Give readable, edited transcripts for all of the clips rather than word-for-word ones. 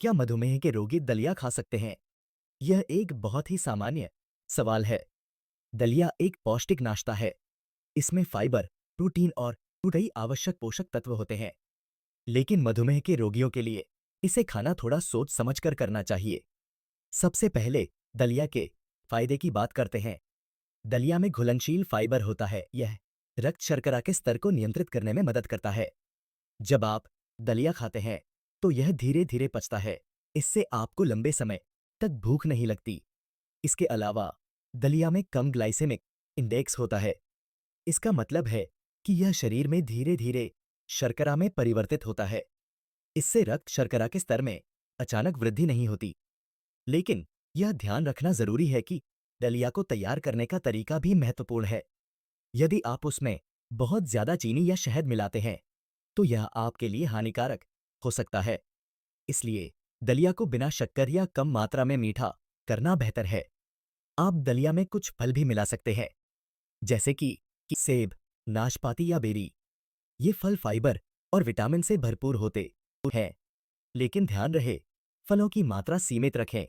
क्या मधुमेह के रोगी दलिया खा सकते हैं? यह एक बहुत ही सामान्य सवाल है। दलिया एक पौष्टिक नाश्ता है। इसमें फाइबर, प्रोटीन और कई आवश्यक पोषक तत्व होते हैं। लेकिन मधुमेह के रोगियों के लिए इसे खाना थोड़ा सोच समझकर करना चाहिए। सबसे पहले दलिया के फायदे की बात करते हैं। दलिया में घुलनशील फाइबर होता है। यह रक्त शर्करा के स्तर को नियंत्रित करने में मदद करता है। जब आप दलिया खाते हैं तो यह धीरे धीरे पचता है। इससे आपको लंबे समय तक भूख नहीं लगती। इसके अलावा दलिया में कम ग्लाइसेमिक इंडेक्स होता है। इसका मतलब है कि यह शरीर में धीरे धीरे शर्करा में परिवर्तित होता है। इससे रक्त शर्करा के स्तर में अचानक वृद्धि नहीं होती। लेकिन यह ध्यान रखना जरूरी है कि दलिया को तैयार करने का तरीका भी महत्वपूर्ण है। यदि आप उसमें बहुत ज्यादा चीनी या शहद मिलाते हैं तो यह आपके लिए हानिकारक हो सकता है। इसलिए दलिया को बिना शक्कर या कम मात्रा में मीठा करना बेहतर है। आप दलिया में कुछ फल भी मिला सकते हैं, जैसे कि सेब, नाशपाती या बेरी। ये फल फाइबर और विटामिन से भरपूर होते हैं। लेकिन ध्यान रहे, फलों की मात्रा सीमित रखें।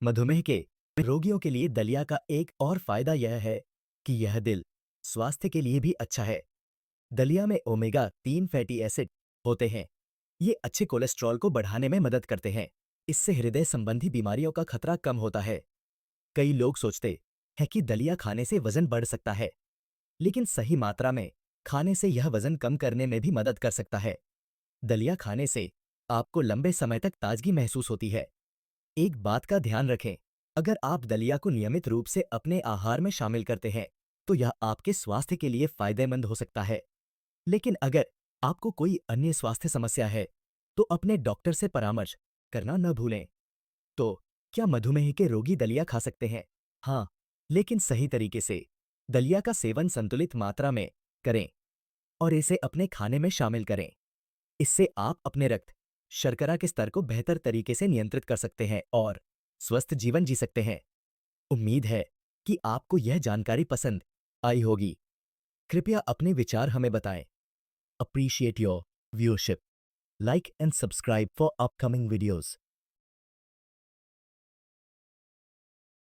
मधुमेह के रोगियों के लिए दलिया का एक और फायदा यह है कि यह दिल स्वास्थ्य के लिए भी अच्छा है। दलिया में ओमेगा 3 फैटी एसिड होते हैं। ये अच्छे कोलेस्ट्रॉल को बढ़ाने में मदद करते हैं। इससे हृदय संबंधी बीमारियों का खतरा कम होता है। कई लोग सोचते हैं कि दलिया खाने से वजन बढ़ सकता है, लेकिन सही मात्रा में खाने से यह वजन कम करने में भी मदद कर सकता है। दलिया खाने से आपको लंबे समय तक ताजगी महसूस होती है। एक बात का ध्यान रखें, अगर आप दलिया को नियमित रूप से अपने आहार में शामिल करते हैं तो यह आपके स्वास्थ्य के लिए फायदेमंद हो सकता है। लेकिन अगर आपको कोई अन्य स्वास्थ्य समस्या है तो अपने डॉक्टर से परामर्श करना न भूलें। तो क्या मधुमेह के रोगी दलिया खा सकते हैं? हाँ, लेकिन सही तरीके से। दलिया का सेवन संतुलित मात्रा में करें और इसे अपने खाने में शामिल करें। इससे आप अपने रक्त शर्करा के स्तर को बेहतर तरीके से नियंत्रित कर सकते हैं और स्वस्थ जीवन जी सकते हैं। उम्मीद है कि आपको यह जानकारी पसंद आई होगी। कृपया अपने विचार हमें बताएं। Appreciate your viewership. Like and subscribe for upcoming videos.